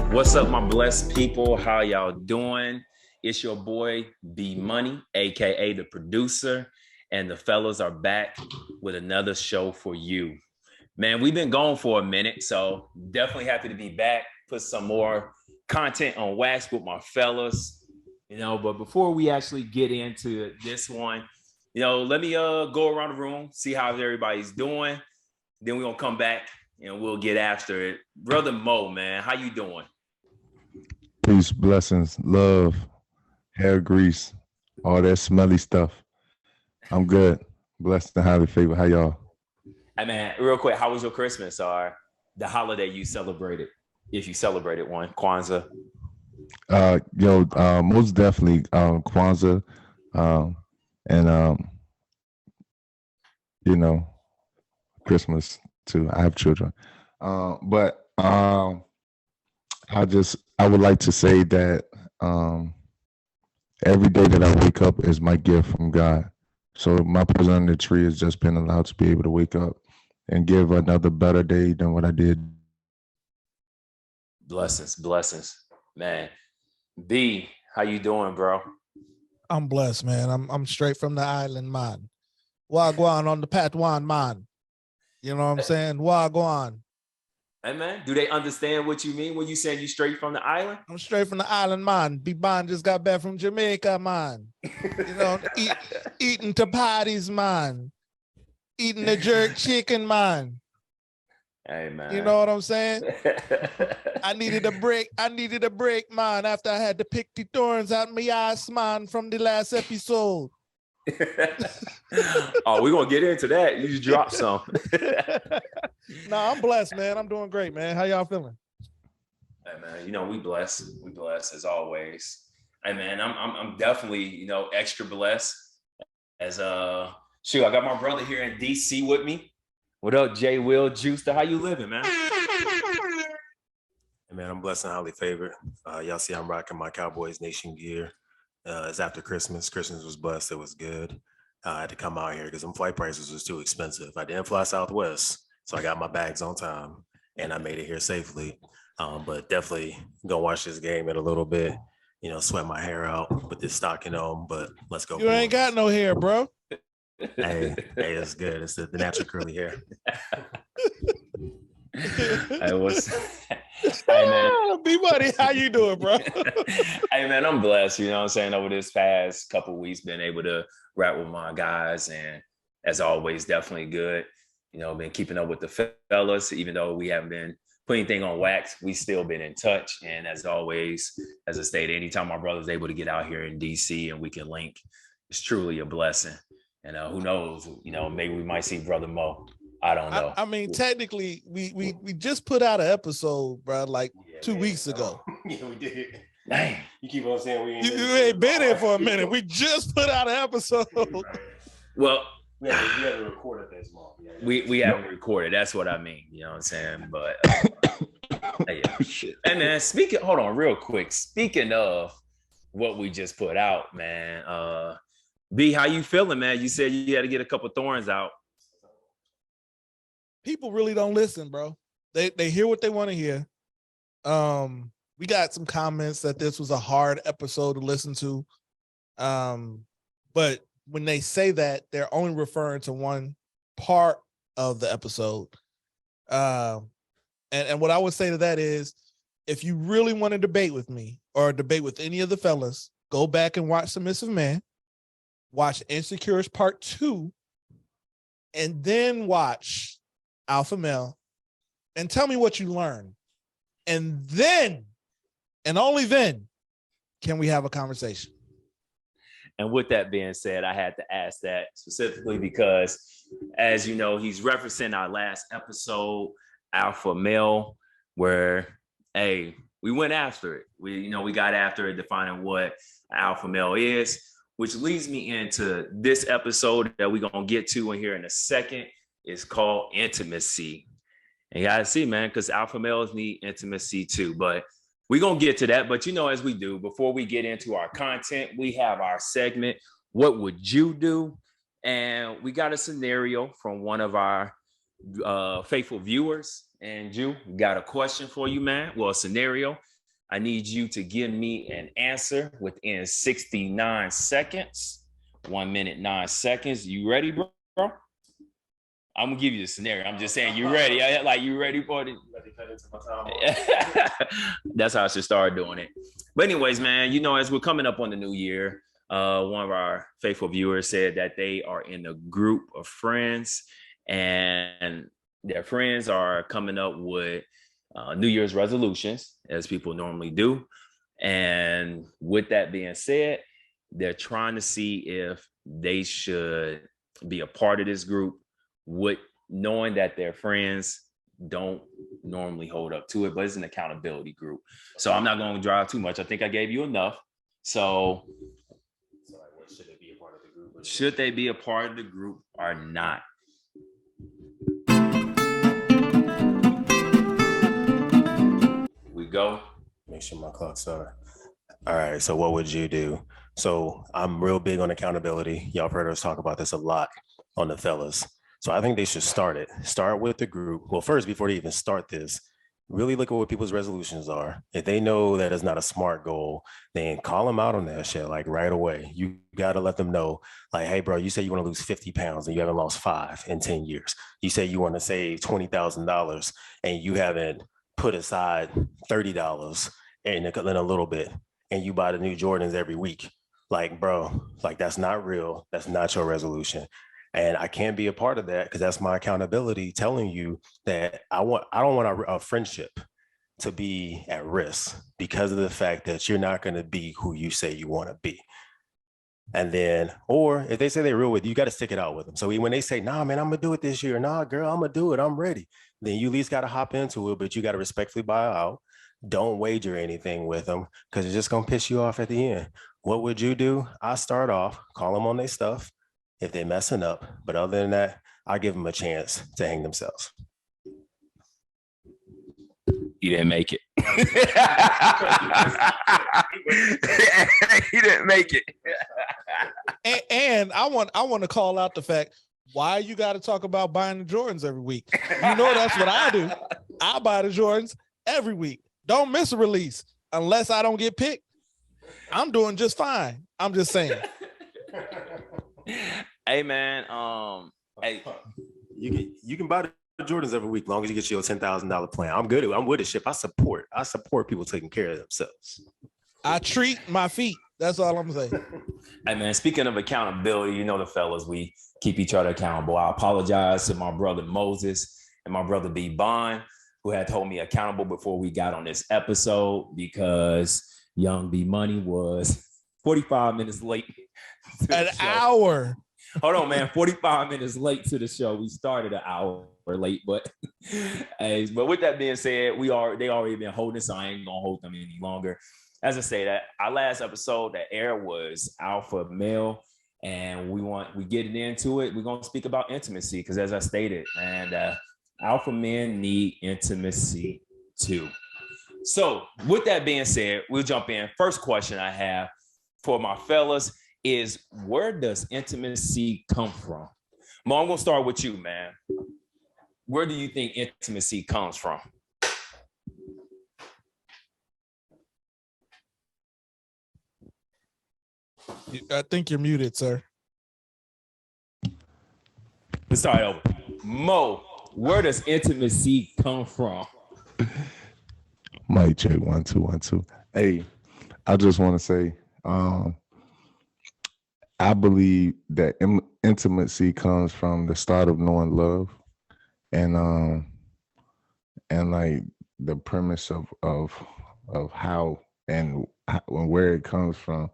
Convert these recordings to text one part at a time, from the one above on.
What's up, my blessed people? How y'all doing? It's your boy B.Money, aka the producer, and the fellas are back with another show for you. Man, we've been gone for a minute, so definitely happy to be back. Put some more content on wax with my fellas, But before we actually get into this one, let me go around the room, see how everybody's doing. Then we're gonna come back and we'll get after it. Brother Mo, man, how you doing? Peace, blessings, love, hair grease, all that smelly stuff. I'm good. Blessed and highly favored. How y'all? Hey man, real quick, how was your Christmas or the holiday you celebrated? If you celebrated one, Kwanzaa. Most definitely Kwanzaa, and Christmas too. I have children, but I would like to say that every day that I wake up is my gift from God. So my present on the tree has just been allowed to be able to wake up and give another better day than what I did. Blessings, man. B, how you doing, bro? I'm blessed, man. I'm straight from the island, man. Wagwan on the Patwan, man. You know what I'm saying? Wagwan. Hey man, do they understand what you mean when you say you straight from the island? I'm straight from the island, man. B.Bond just got back from Jamaica, man. Eating parties, man. Eating the jerk chicken, man. Hey man. You know what I'm saying? I needed a break, man, after I had to pick the thorns out my ass, man, from the last episode. Oh, we're gonna get into that. You just dropped some. No, I'm blessed, man. I'm doing great, man. How y'all feeling? Hey man, we blessed as always. Hey man, I'm definitely extra blessed as I got my brother here in DC with me. What up, J Will Juicer? How you living, man? Hey man, I'm blessed and highly favored. Y'all see I'm rocking my Cowboys Nation gear. It's after Christmas. Christmas was blessed. It was good. I had to come out here because them flight prices was too expensive. I didn't fly Southwest, so I got my bags on time and I made it here safely. But definitely gonna watch this game in a little bit. Sweat my hair out, put this stocking on. But let's go. You ain't got no hair, bro. Hey, it's good. It's the natural curly hair. Hey man, B.Money, how you doing, bro? Hey man, I'm blessed. You know what I'm saying? Over this past couple of weeks, been able to rap with my guys, and as always, definitely good. Been keeping up with the fellas, even though we haven't been putting anything on wax, we still been in touch. And as always, as I stated, anytime my brother's able to get out here in DC and we can link, it's truly a blessing. And who knows? Maybe we might see Brother Mo. I don't know. I mean, technically, we just put out an episode, bro, like 2 weeks ago. Yeah, we did. Dang. You keep on saying we ain't. You ain't been here for a minute. We just put out an episode. Well, we haven't recorded this month. We haven't recorded. That's what I mean. You know what I'm saying? But and man, hold on real quick. Speaking of what we just put out, man. B, how you feeling, man? You said you had to get a couple thorns out. People really don't listen, bro. They hear what they want to hear. We got some comments that this was a hard episode to listen to. But when they say that, they're only referring to one part of the episode. And what I would say to that is, if you really want to debate with me or debate with any of the fellas, go back and watch Submissive Man, watch Insecures Part 2, and then watch Alpha Male, and tell me what you learned. And then, and only then, can we have a conversation. And with that being said, I had to ask that specifically because, as you know, he's referencing our last episode, Alpha Male, where, hey, we went after it. We got after it, defining what alpha male is, which leads me into this episode that we're going to get to in here in a second. It's called Intimacy. And you got to see, man, because alpha males need intimacy too. But we're going to get to that. But, as we do, before we get into our content, we have our segment, What Would You Do? And we got a scenario from one of our faithful viewers. And Jew, got a question for you, man. Well, a scenario. I need you to give me an answer within 69 seconds. 1 minute, 9 seconds. You ready, bro? I'm gonna give you the scenario. I'm just saying, you ready? Like, you ready for it? That's how I should start doing it. But anyways, man, as we're coming up on the new year, one of our faithful viewers said that they are in a group of friends, and their friends are coming up with New Year's resolutions, as people normally do. And with that being said, they're trying to see if they should be a part of this group, knowing that their friends don't normally hold up to it, but it's an accountability group. So I'm not going to drive too much. I think I gave you enough. So should they be a part of the group? Should they be a part of the group or not? We go. Make sure my clock's on. All right. So what would you do? So I'm real big on accountability. Y'all have heard us talk about this a lot on the fellas. So I think they should start with the group. Well, first, before they even start this, really look at what people's resolutions are. If they know that it's not a SMART goal, then call them out on that shit, like right away. You got to let them know, like, hey, bro, you say you want to lose 50 pounds and you haven't lost 5 in 10 years. You say you want to save $20,000 and you haven't put aside $30 in a little bit, and you buy the new Jordans every week. Like, bro, like, that's not real. That's not your resolution. And I can't be a part of that because that's my accountability telling you that I don't want a friendship to be at risk because of the fact that you're not going to be who you say you want to be. And then, or if they say they're real with you, got to stick it out with them. So when they say, nah, man, I'm going to do it this year. Nah, girl, I'm going to do it. I'm ready. Then you at least got to hop into it, but you got to respectfully buy out. Don't wager anything with them because it's just going to piss you off at the end. What would you do? I start off, call them on their stuff if they're messing up. But other than that, I give them a chance to hang themselves. You didn't make it. You didn't make it. And I want to call out the fact, why you got to talk about buying the Jordans every week? That's what I do. I buy the Jordans every week. Don't miss a release unless I don't get picked. I'm doing just fine. I'm just saying. Hey, man. Hey, you can buy the Jordans every week, long as you get your $10,000 plan. I'm good. I'm with the ship. I support people taking care of themselves. I treat my feet. That's all I'm saying. Hey, man, speaking of accountability, the fellas, we keep each other accountable. I apologize to my brother Moses and my brother B.Bond, who had told me accountable before we got on this episode, because young B.Money was 45 minutes late. An hour. Hold on, man. 45 minutes late to the show. We started an hour late, but with that being said, they already been holding, so I ain't gonna hold them any longer. As I say, that our last episode that aired was Alpha Male, and we getting into it. We're gonna speak about intimacy because, as I stated, man, alpha men need intimacy too. So, with that being said, we'll jump in. First question I have for my fellas is, where does intimacy come from? Mo, I'm gonna start with you, man. Where do you think intimacy comes from? I think you're muted, sir. Let's start over. Mo, where does intimacy come from? Mic check 1 2 1 2. Hey, I just want to say, I believe that intimacy comes from the start of knowing love, and like the premise of how and where it comes from,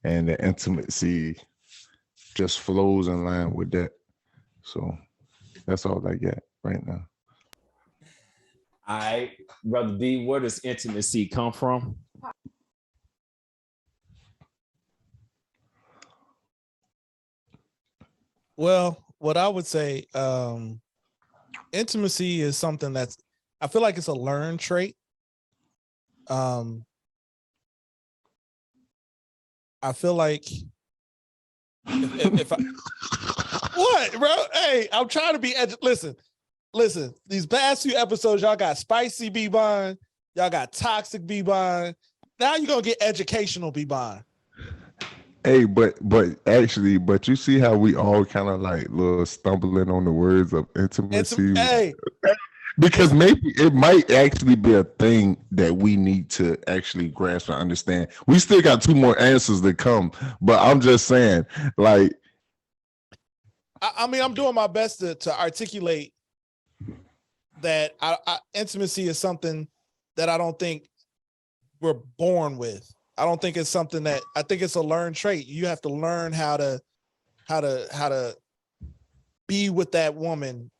and the intimacy just flows in line with that. So that's all I got right now. All right, Brother B, where does intimacy come from? Well, what I would say, intimacy is something I feel like it's a learned trait. I feel like if I, what, bro? Hey, I'm trying to be listen, these past few episodes, y'all got spicy B.Bond, y'all got toxic B.Bond. Now you're gonna get educational B.Bond. Hey, but you see how we all kind of like little stumbling on the words of intimacy. Hey, because maybe it might actually be a thing that we need to actually grasp and understand. We still got 2 more answers to come, but I'm just saying, like, I mean, I'm doing my best to articulate that intimacy is something that I don't think we're born with. I don't think it's something that I think it's a learned trait. You have to learn how to be with that woman.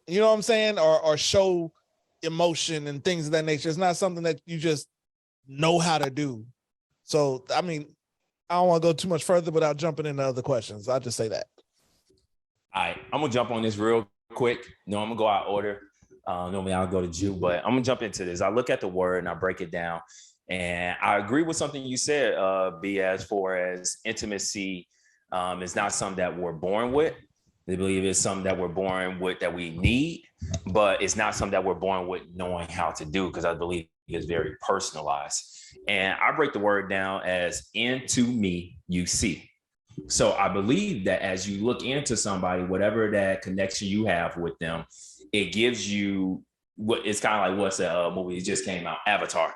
You know what I'm saying? Or show emotion and things of that nature. It's not something that you just know how to do. So, I mean, I don't want to go too much further without jumping into other questions. I'll just say that. All right, I'm gonna jump on this real quick. No, I'm gonna go out of order. Normally I'll go to Jew, but I'm gonna jump into this. I look at the word and I break it down. And I agree with something you said, B, as far as intimacy is not something that we're born with. I believe it's something that we're born with that we need, but it's not something that we're born with knowing how to do, because I believe it's very personalized. And I break the word down as into me, you see. So I believe that as you look into somebody, whatever that connection you have with them, it gives you what it's kind of like what's a movie that just came out, Avatar.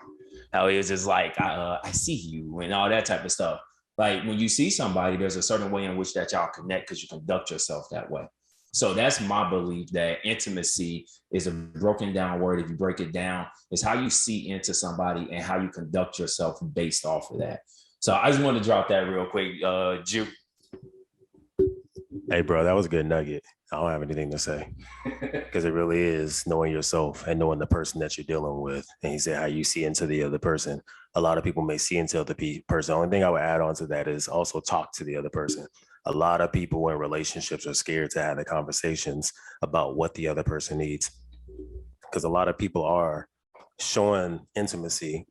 How it was just like, I see you and all that type of stuff. Like when you see somebody, there's a certain way in which that y'all connect because you conduct yourself that way. So that's my belief, that intimacy is a broken down word. If you break it down, it's how you see into somebody and how you conduct yourself based off of that. So I just want to drop that real quick. Juke. Hey, bro, that was a good nugget. I don't have anything to say because it really is knowing yourself and knowing the person that you're dealing with. And he said how you see into the other person. A lot of people may see into the person. The only thing I would add on to that is also talk to the other person. A lot of people in relationships are scared to have the conversations about what the other person needs, because a lot of people are showing intimacy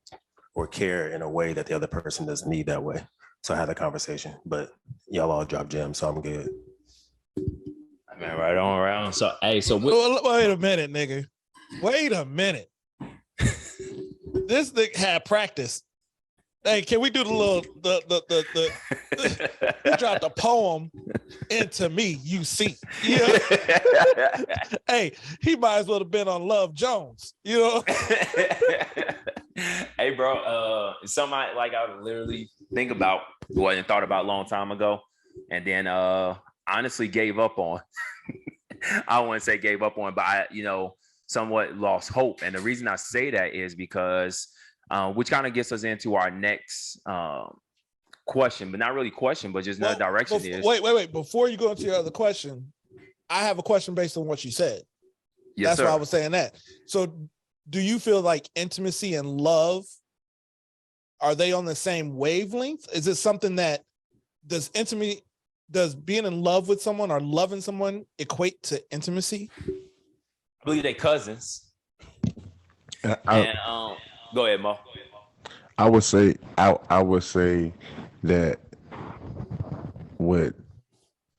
or care in a way that the other person doesn't need that way. So I had a conversation, but y'all all dropped gems, so I'm good. Man, right on, right on. So, hey, so wait a minute, nigga. Wait a minute. This nigga had practice. Hey, can we do the little he dropped a poem into me, you see. You know? Hey, he might as well have been on Love Jones, you know. Hey, bro, something I literally think about and thought about a long time ago, and then honestly gave up on. I wouldn't say gave up on, but I, somewhat lost hope. And the reason I say that is because, which kind of gets us into our next question, but not really question, but just another direction is. Wait. Before you go into your other question, I have a question based on what you said. Yes, That's sir. why I was saying that. So do you feel like intimacy and love, are they on the same wavelength? Is it something that does being in love with someone or loving someone equate to intimacy? I believe they cousins. Go ahead, Mo. I would say that with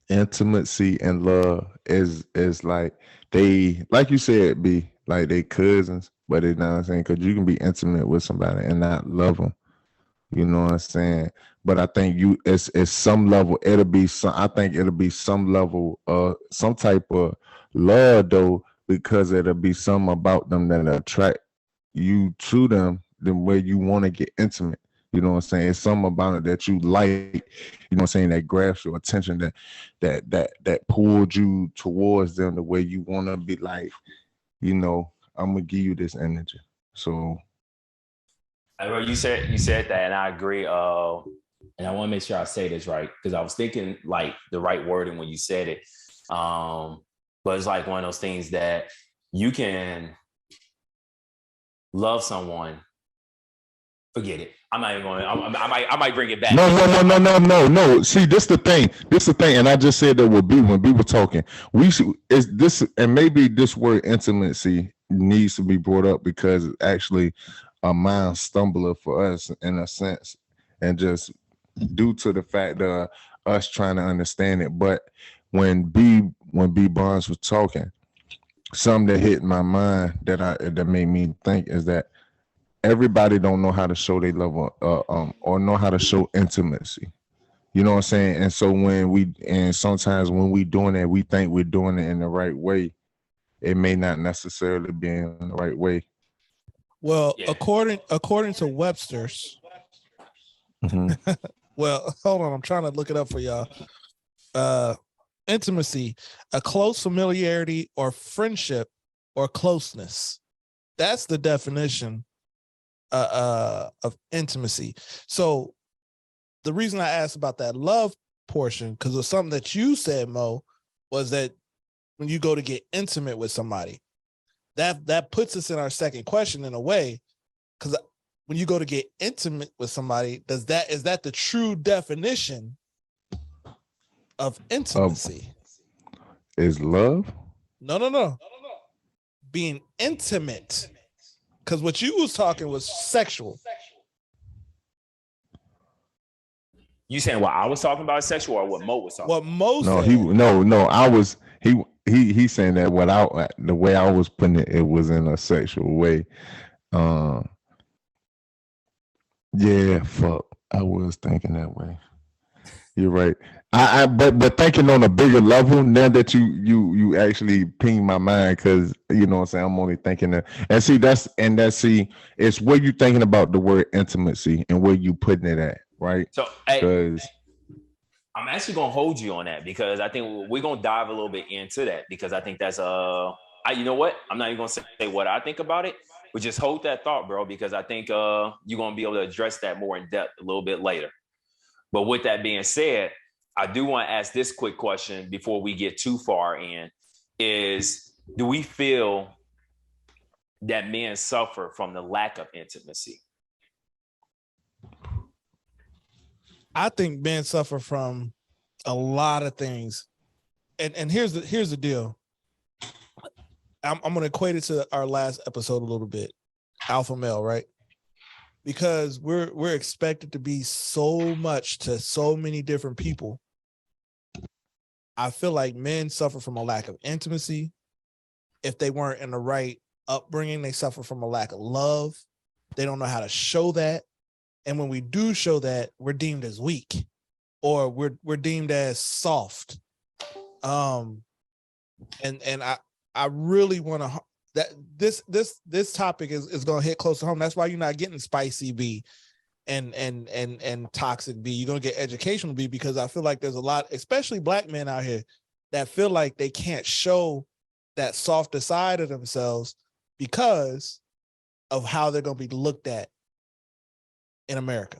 intimacy and love is like they, like you said, be like they cousins, but it's not the same, because you can be intimate with somebody and not love them. You know what I'm saying? But I think it's some level, it'll be some, I think it'll be some level, some type of love though, because it'll be something about them that attract you to them, the way you want to get intimate. You know what I'm saying? It's something about it that you like, you know what I'm saying, that grabs your attention, that pulled you towards them the way you want to be like, you know, I'm gonna give you this energy. So You said that, and I agree. And I want to make sure I say this right, because I was thinking like the right wording when you said it. But it's like one of those things that you can love someone. Forget it. I'm not even going. I might bring it back. No. See, this the thing. And I just said that when B was talking, we should is this, and maybe this word intimacy needs to be brought up because it's actually a mind stumbler for us in a sense, and just due to the fact that us trying to understand it. But when B.Bonds was talking, something that hit my mind that made me think is that everybody don't know how to show their love or know how to show intimacy. You know what I'm saying? And so sometimes when we doing that, we think we're doing it in the right way. It may not necessarily be in the right way. Well, yeah. according to Webster's, well, hold on, I'm trying to look it up for y'all. Intimacy, a close familiarity or friendship or closeness. That's the definition of intimacy. So the reason I asked about that love portion, because it was something that you said, Mo, was that when you go to get intimate with somebody, that puts us in our second question in a way, because when you go to get intimate with somebody, is that the true definition of intimacy? Is love? No. Being intimate. Because what you was talking was sexual. You saying what I was talking about is sexual, or what Mo was talking? What Mo said. I was he saying that the way I was putting it, it was in a sexual way. Yeah, fuck. I was thinking that way. You're right. But thinking on a bigger level, now that you actually ping my mind, because you know what I'm saying, I'm only thinking that, and it's where you thinking about the word intimacy and where you putting it at, right? So because I'm actually gonna hold you on that, because I think we're gonna dive a little bit into that, because I think that's you know what? I'm not even gonna say what I think about it, but just hold that thought, bro, because I think you're gonna be able to address that more in depth a little bit later. But with that being said, I do want to ask this quick question before we get too far in, is do we feel that men suffer from the lack of intimacy? I think men suffer from a lot of things. And here's the deal. I'm going to equate it to our last episode a little bit. Alpha male, right? Because we're expected to be so much to so many different people. I feel like men suffer from a lack of intimacy. If they weren't in the right upbringing, they suffer from a lack of love. They don't know how to show that. And when we do show that, we're deemed as weak, or we're deemed as soft. And I really want to that this topic is going to hit close to home. That's why you're not getting spicy B and toxic B. You're going to get educational B, because I feel like there's a lot, especially black men out here, that feel like they can't show that softer side of themselves because of how they're going to be looked at in America.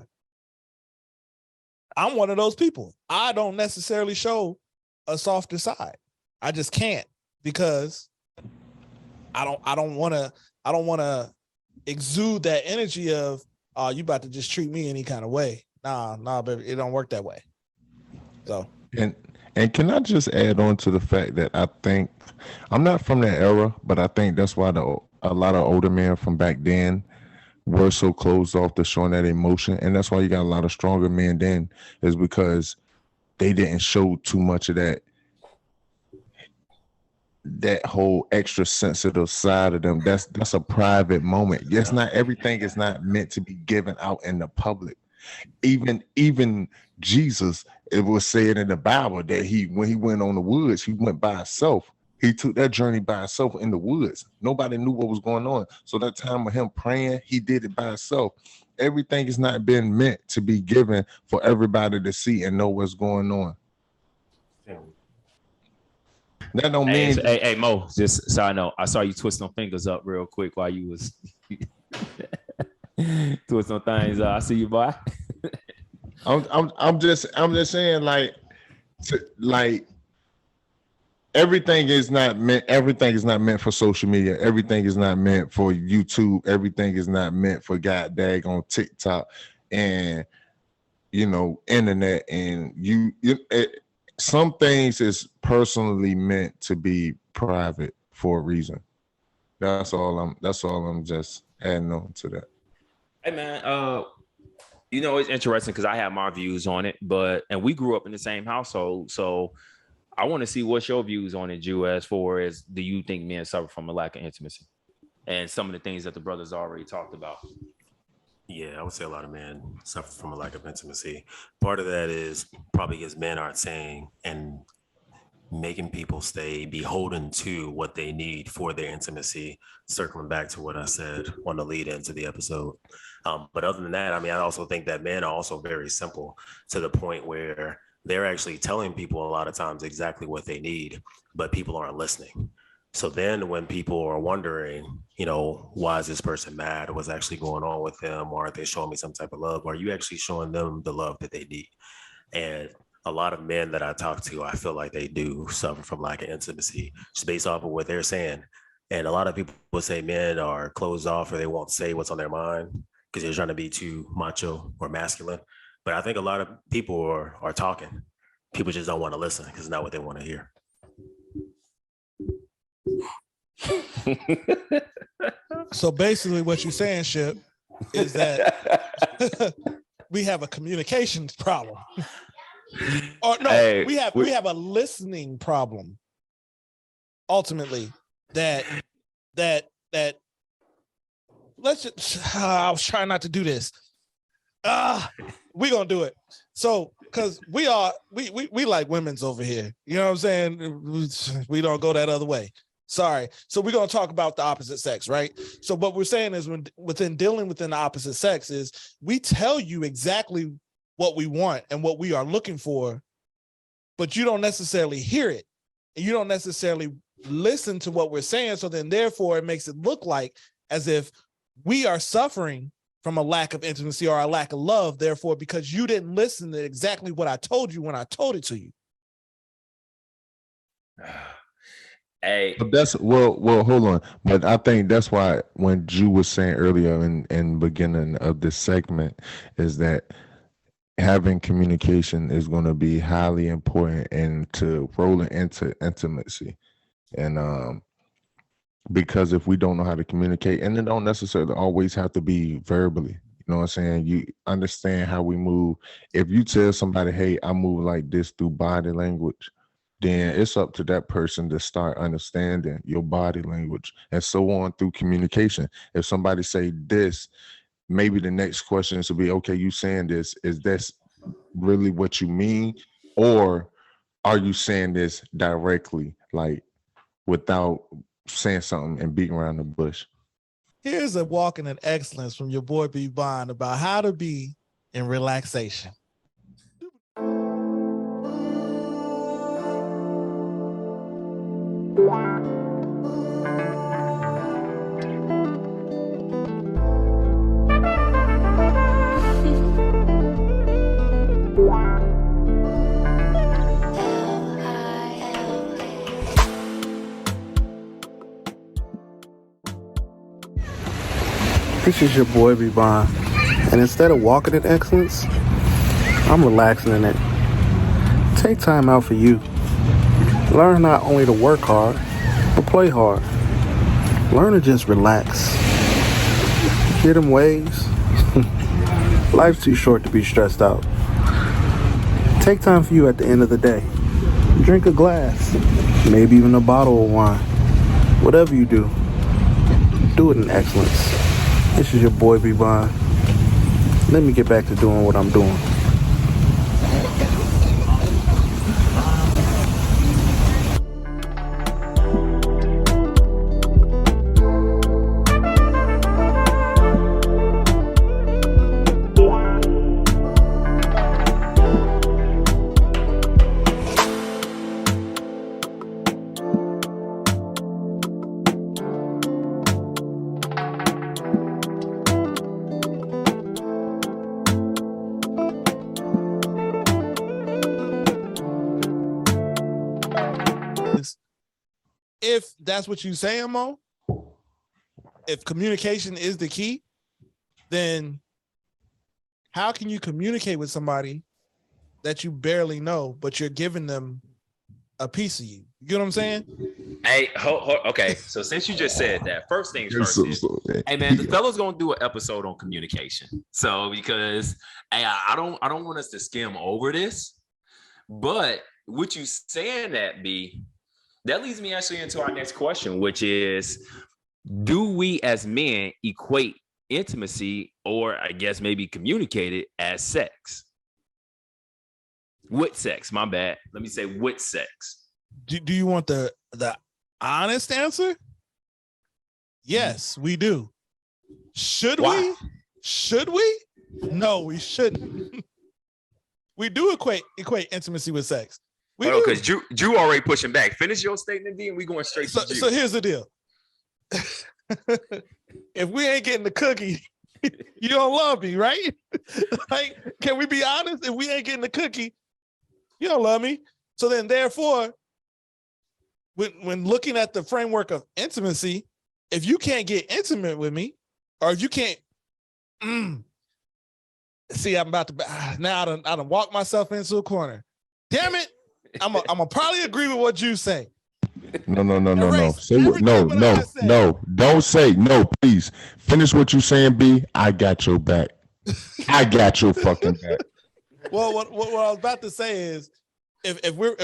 I'm one of those people. I don't necessarily show a softer side. I just can't, because I don't want to exude that energy of, oh, you about to just treat me any kind of way. Nah, baby, it don't work that way. So and can I just add on to the fact that I think I'm not from that era, but I think that's why a lot of older men from back then were so closed off to showing that emotion, and that's why you got a lot of stronger men then, is because they didn't show too much of that whole extra sensitive side of them. That's a private moment. Yes, not everything is not meant to be given out in the public. Even Jesus, it was said in the Bible that when he went on the woods, he went by himself. He took that journey by himself in the woods. Nobody knew what was going on. So that time of him praying, he did it by himself. Everything is not been meant to be given for everybody to see and know what's going on. That don't mean. Hey, Mo, just so I know, I saw you twist them fingers up real quick while you was twist some things. I see you, boy. I'm just saying, like everything is not meant for social media. Everything is not meant for YouTube. Everything is not meant for god dag on TikTok and internet. And some things is personally meant to be private for a reason. That's all I'm just adding on to that. Hey man, it's interesting because I have my views on it, and we grew up in the same household, so I want to see what's your views on it, Jew, as far as do you think men suffer from a lack of intimacy and some of the things that the brothers already talked about? Yeah, I would say a lot of men suffer from a lack of intimacy. Part of that is probably because men aren't saying and making people stay beholden to what they need for their intimacy, circling back to what I said on the lead into the episode. But other than that, I also think that men are also very simple to the point where they're actually telling people a lot of times exactly what they need, but people aren't listening. So then when people are wondering, why is this person mad? What's actually going on with them? Or are they showing me some type of love? Are you actually showing them the love that they need? And a lot of men that I talk to, I feel like they do suffer from lack of intimacy just based off of what they're saying. And a lot of people will say men are closed off or they won't say what's on their mind because they're trying to be too macho or masculine. But I think a lot of people are talking. People just don't want to listen because it's not what they want to hear. So basically what you're saying, Ship, is that we have a communications problem. Or no, we have a listening problem. Ultimately, that let's just I was trying not to do this. We're gonna do it. So because we like women's over here. You know what I'm saying? We don't go that other way. Sorry. So we're going to talk about the opposite sex, right? So what we're saying is within the opposite sex is we tell you exactly what we want and what we are looking for, but you don't necessarily hear it. And you don't necessarily listen to what we're saying. So then therefore it makes it look like as if we are suffering from a lack of intimacy or a lack of love, therefore, because you didn't listen to exactly what I told you when I told it to you. Hey, but that's well, hold on. But I think that's why when Jew was saying earlier in beginning of this segment is that having communication is going to be highly important and to rolling into intimacy. And because if we don't know how to communicate, and it don't necessarily always have to be verbally, you know what I'm saying? You understand how we move. If you tell somebody, hey, I move like this through body language, then it's up to that person to start understanding your body language and so on through communication. If somebody say this, maybe the next question is to be, okay, you saying this, is this really what you mean? Or are you saying this directly, like without saying something and beating around the bush? Here's a walking in excellence from your boy B.Bond about how to be in relaxation. This is your boy B.Bond, and instead of walking in excellence, I'm relaxing in it. Take time out for you. Learn not only to work hard, but play hard. Learn to just relax. Hear them waves? Life's too short to be stressed out. Take time for you at the end of the day. Drink a glass, maybe even a bottle of wine. Whatever you do it in excellence. This is your boy B.Bond. Let me get back to doing what I'm doing. If that's what you're saying, Mo, if communication is the key, then how can you communicate with somebody that you barely know, but you're giving them a piece of you? You get what I'm saying? Hey, okay. So since you just said that, first things first is, hey man, the fella's gonna do an episode on communication. So because hey, I don't want us to skim over this, but what you saying that that leads me actually into our next question, which is, do we as men equate intimacy, or I guess maybe communicate it as sex? With sex, my bad. Let me say with sex. Do you want the honest answer? Yes, we do. Should we? Should we? No, we shouldn't. We do equate intimacy with sex. Because Drew already pushing back. Finish your statement, D, and we going straight to Drew. So here's the deal. If we ain't getting the cookie, you don't love me, right? Like, can we be honest? If we ain't getting the cookie, you don't love me. So then, therefore, when looking at the framework of intimacy, if you can't get intimate with me, or if you can't, see, I'm about to now. I done walk myself into a corner. Damn it! I'm gonna probably agree with what you say. No. Say what? No. Don't say no, please. Finish what you saying, B. I got your back. I got your fucking back. Well, what I was about to say is, if we're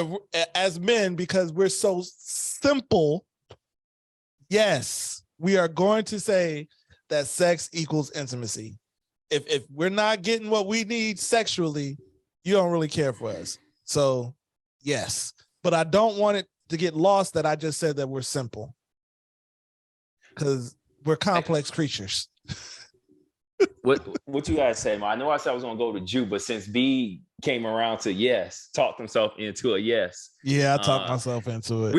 as men, because we're so simple, yes, we are going to say that sex equals intimacy. If we're not getting what we need sexually, you don't really care for us. So yes, but I don't want it to get lost that I just said that we're simple, because we're complex creatures. What you guys say, man? I know I said I was gonna go to Jew, but since B came around to yes, talked himself into a yes. Yeah, I talked myself into it.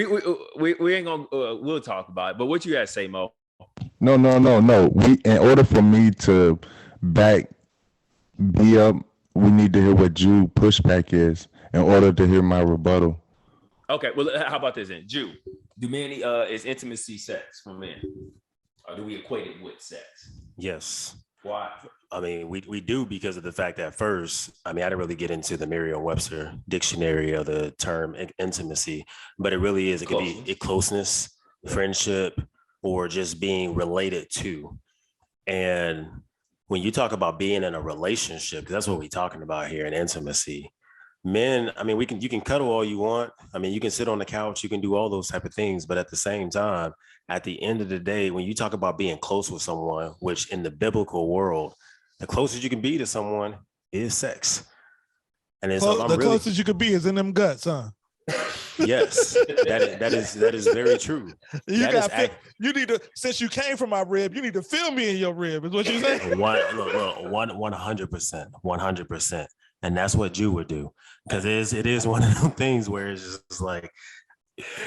We ain't gonna we'll talk about it. But what you guys say, Mo? No. In order for me to back B up, we need to hear what Jew pushback is in order to hear my rebuttal. Okay, well, how about this then? Jew, do men is intimacy sex for men? Or do we equate it with sex? Yes. Why? I mean, we do, because of the fact that first, I mean, I didn't really get into the Merriam-Webster dictionary of the term intimacy, but it really is, it could be closeness, friendship, or just being related to. And when you talk about being in a relationship, that's what we're talking about here in intimacy. Men, I mean, you can cuddle all you want. I mean, you can sit on the couch, you can do all those type of things. But at the same time, at the end of the day, when you talk about being close with someone, which in the biblical world, the closest you can be to someone is sex. And it's the closest you could be is in them guts, huh? Yes, that is very true. You need to, since you came from my rib, you need to feel me in your rib, is what you say? 100%. And that's what Jew would do, because it is one of those things where it's just like,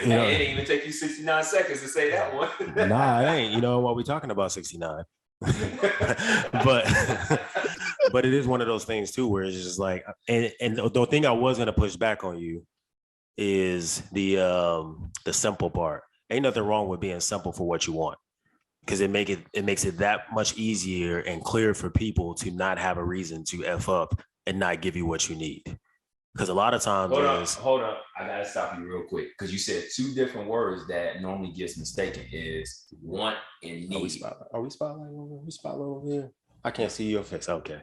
you know, it didn't even take you 69 seconds to say that one. Nah, it ain't. You know what, we talking about 69. but it is one of those things too, where it's just like, and the thing I was gonna push back on you is the simple part. Ain't nothing wrong with being simple for what you want, because it makes it that much easier and clearer for people to not have a reason to F up and not give you what you need. Because a lot of times hold up. I gotta stop you real quick, because you said two different words that normally gets mistaken is want and need. Are we spotlighting over here? I can't see your face. Okay.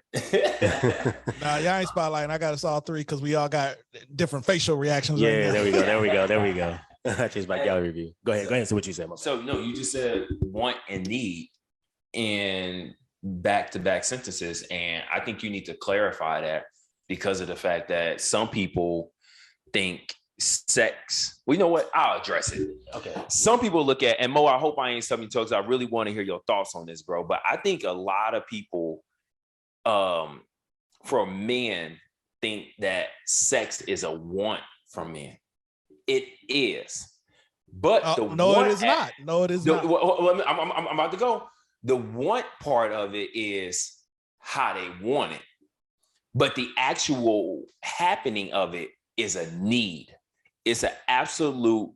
Nah, y'all ain't spotlighting. I got us all three because we all got different facial reactions. Yeah, right, there we go. I changed my gallery view. Go ahead and see what you said. So no, you just said want and need, and back-to-back sentences. And I think you need to clarify that because of the fact that some people think sex. Well, you know what? I'll address it. Okay. Some people look at, and Mo, I hope I ain't stubbing your toe because I really want to hear your thoughts on this, bro. But I think a lot of people, for men, think that sex is a want from men. It is. But no, it is not. No, it is not. I'm about to go. The want part of it is how they want it. But the actual happening of it is a need. It's an absolute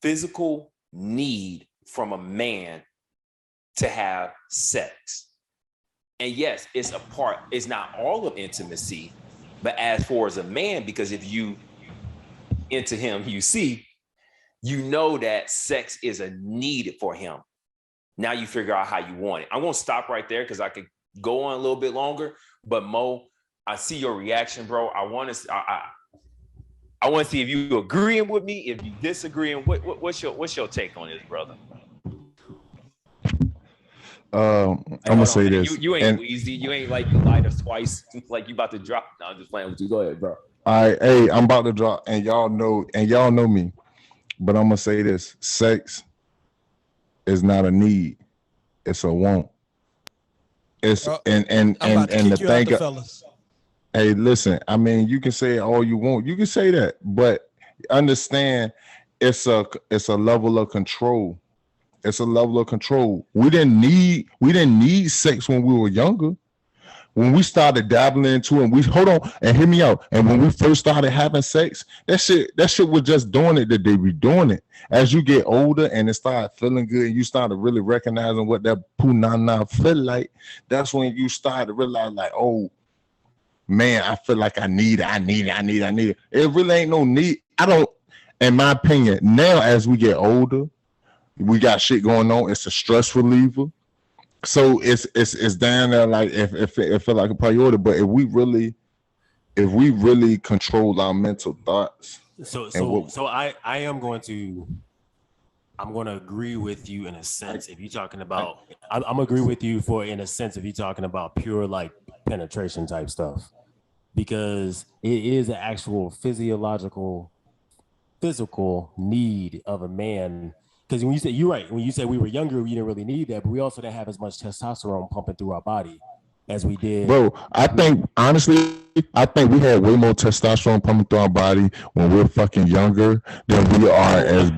physical need from a man to have sex. And yes, it's a part, it's not all of intimacy, but as far as a man, because if you into him, you know that sex is a need for him. Now you figure out how you want it. I'm gonna stop right there because I could go on a little bit longer, but Mo, I see your reaction, bro. I want to see if you agreeing with me, if you disagreeing. What's your take on this, brother? I'm gonna say this. You ain't easy. You ain't like the lighter twice, like you about to drop. No, I'm just playing with you. Go ahead, bro. All right, hey, I'm about to drop, and y'all know me, but I'm gonna say this: sex is not a need; it's a want. It's and the thing. Fellas. Hey, listen. I mean, you can say all you want. You can say that, but understand, it's a level of control. It's a level of control. We didn't need sex when we were younger. When we started dabbling into it, hold on and hear me out. And when we first started having sex, that shit was just doing it that they be doing it. As you get older and it started feeling good, and you started really recognizing what that poo-na-na feel like, that's when you start to realize, like, oh man, I feel like I need it. It really ain't no need. I don't, in my opinion, now as we get older, we got shit going on. It's a stress reliever. So it's down there like if it feel like a priority. But if we really control our mental thoughts. I'm going to agree with you in a sense if you're talking about I'm agree with you in a sense if you're talking about pure like penetration type stuff, because it is an actual physical need of a man. Because when you say, you're right, when you say we were younger, we didn't really need that, but we also didn't have as much testosterone pumping through our body as we did. Bro, I think honestly we had way more testosterone pumping through our body when we're fucking younger than we are as.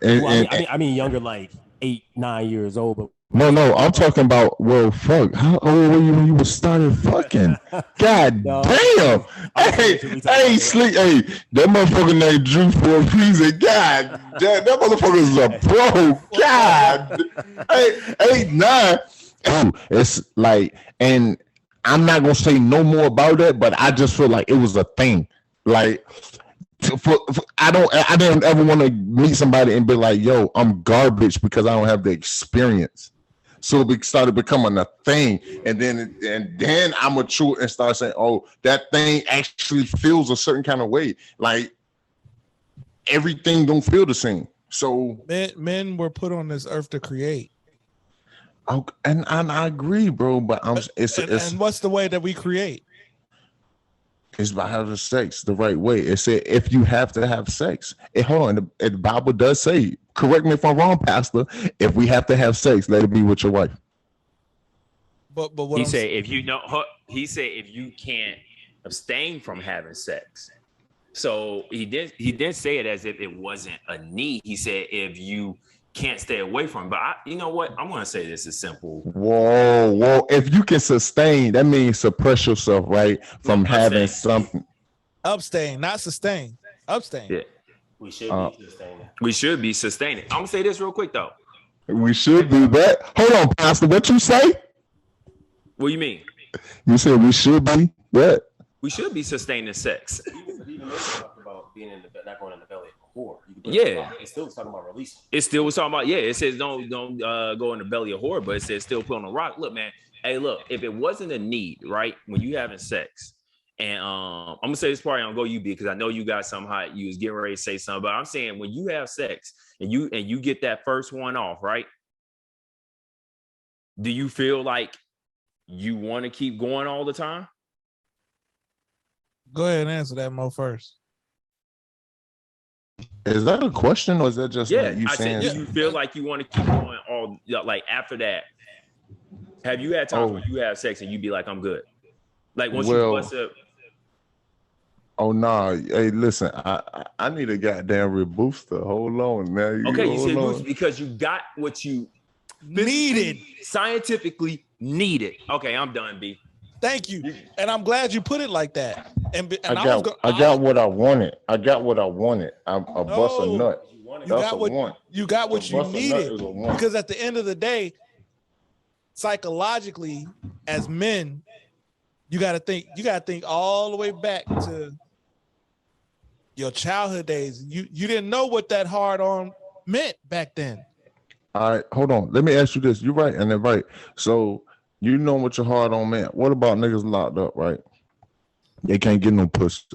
I mean younger, like 8-9 years old, but. No, I'm talking about, well, fuck. How old were you when you were starting fucking? God damn. Hey, Slick. Hey, that motherfucker named Drew for a reason. God damn, that motherfucker is a pro. God. Hey, 8-9. Oh, it's like, and I'm not gonna say no more about that, but I just feel like it was a thing. Like, I don't ever want to meet somebody and be like, yo, I'm garbage because I don't have the experience. So it started becoming a thing, and then I matured and started saying, "Oh, that thing actually feels a certain kind of way. Like everything don't feel the same." So men were put on this earth to create. And I agree, bro. But and what's the way that we create? It's by having sex the right way. It said if you have to have sex. Hold on, the Bible does say, correct me if I'm wrong, Pastor, if we have to have sex, let it be with your wife. But what he said, if you can't abstain from having sex. So he didn't say it as if it wasn't a need. He said if you can't stay away from it. But you know what? I'm going to say this is simple. Whoa. If you can sustain, that means suppress yourself, right? From having something. Abstain, not sustain. Abstain. Yeah. We should be sustaining. I'm going to say this real quick, though. We should be, but hold on, Pastor. What you say? What do you mean? You said we should be what? We should be sustaining sex. About being not going in the belly of a whore. Yeah, it's still talking about releasing. It still was talking about It says don't go in the belly of a whore, but it says still put on a rock. Look, man. Hey, look. If it wasn't a need, right, when you having sex, and I'm gonna say this part. I'm gonna go you because I know you got something hot. You was getting ready to say something, but I'm saying when you have sex and you get that first one off, right? do you feel like you want to keep going all the time? Go ahead and answer that, Mo, first. Is that a question, or is that just like you I saying? said, do you feel like you want to keep going all, like, after that? Have you had times where you have sex and you be like, I'm good? Like, once you bust up. Oh nah, hey, listen, I need a goddamn rebooster. Hold on, man. Okay, you said boost because you got what you needed, scientifically needed. Okay, I'm done, B. Thank you, and I'm glad you put it like that. And I got what I wanted. I got what I wanted. I bust a nut. You got what you needed. Because at the end of the day, psychologically, as men, you got to think all the way back to your childhood days. You didn't know what that hard on meant back then. All right, hold on. Let me ask you this. You're right, and then right. So you know what your hard on meant. What about niggas locked up, right? They can't get no pussy.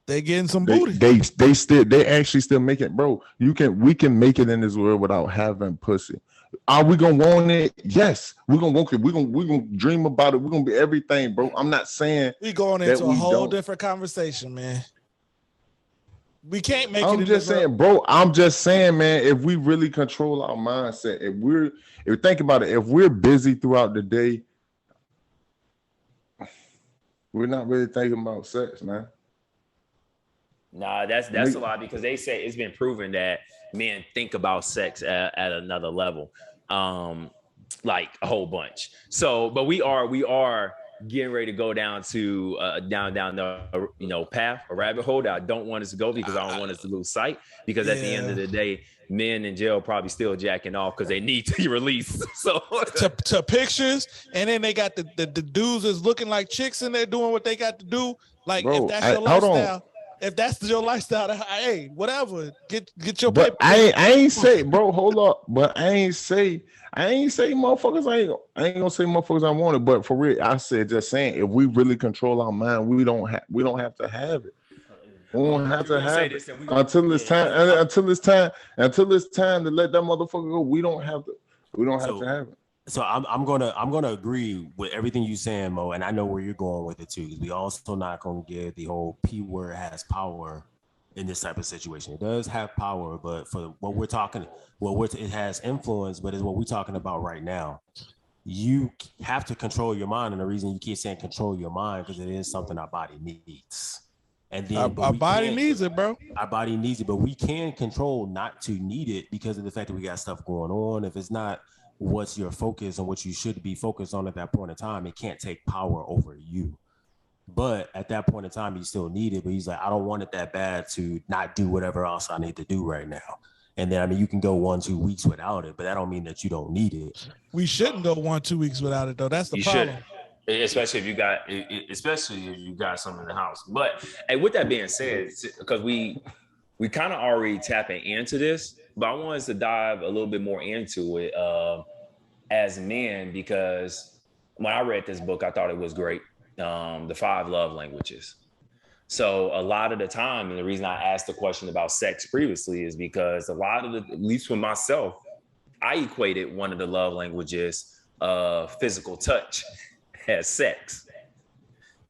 They getting some booty. They actually still make it, bro. We can make it in this world without having pussy. Are we gonna want it? Yes, we're gonna want it. We're gonna dream about it. We're gonna be everything, bro. I'm not saying we going into a whole different conversation, man. We can't make it. I'm just saying, bro. I'm just saying, man. If we really control our mindset, if we think about it, if we're busy throughout the day, we're not really thinking about sex, man. Nah, that's a lot, because they say it's been proven that men think about sex at another level, like a whole bunch. So, but we are getting ready to go down to down the path, a rabbit hole that I don't want us to go, because I don't want us to lose sight. Because at the end of the day, men in jail probably still jacking off because they need to release. So to pictures, and then they got the dudes is looking like chicks and they're doing what they got to do. Like, bro, if that's your lifestyle. If that's your lifestyle, hey, whatever, get your paper. I ain't say, bro, hold up, but I ain't say motherfuckers. I ain't gonna say motherfuckers I want it, but for real, I said, just saying, if we really control our mind, we don't have to have it. We don't have to have it until it's time to let that motherfucker go. We don't have to have it. So I'm gonna agree with everything you saying, Mo, and I know where you're going with it too. Because we also not gonna give the whole P word has power in this type of situation. It does have power, but for what we're talking, it has influence, but it's what we're talking about right now. You have to control your mind, and the reason you keep saying control your mind, because it is something our body needs. And then our body needs it, bro. Our body needs it, but we can control not to need it because of the fact that we got stuff going on. If it's not what's your focus and what you should be focused on at that point in time, it can't take power over you. But at that point in time, you still need it. But he's like, I don't want it that bad to not do whatever else I need to do right now. And then, I mean, you can go 1-2 weeks without it, but that don't mean that you don't need it. We shouldn't go 1-2 weeks without it, though. That's the problem. Especially if you got something in the house. But hey, with that being said, because we kind of already tapping into this, but I want us to dive a little bit more into it as men, because when I read this book, I thought it was great. The 5 love languages. So a lot of the time, and the reason I asked the question about sex previously is because at least for myself, I equated one of the love languages of physical touch as sex,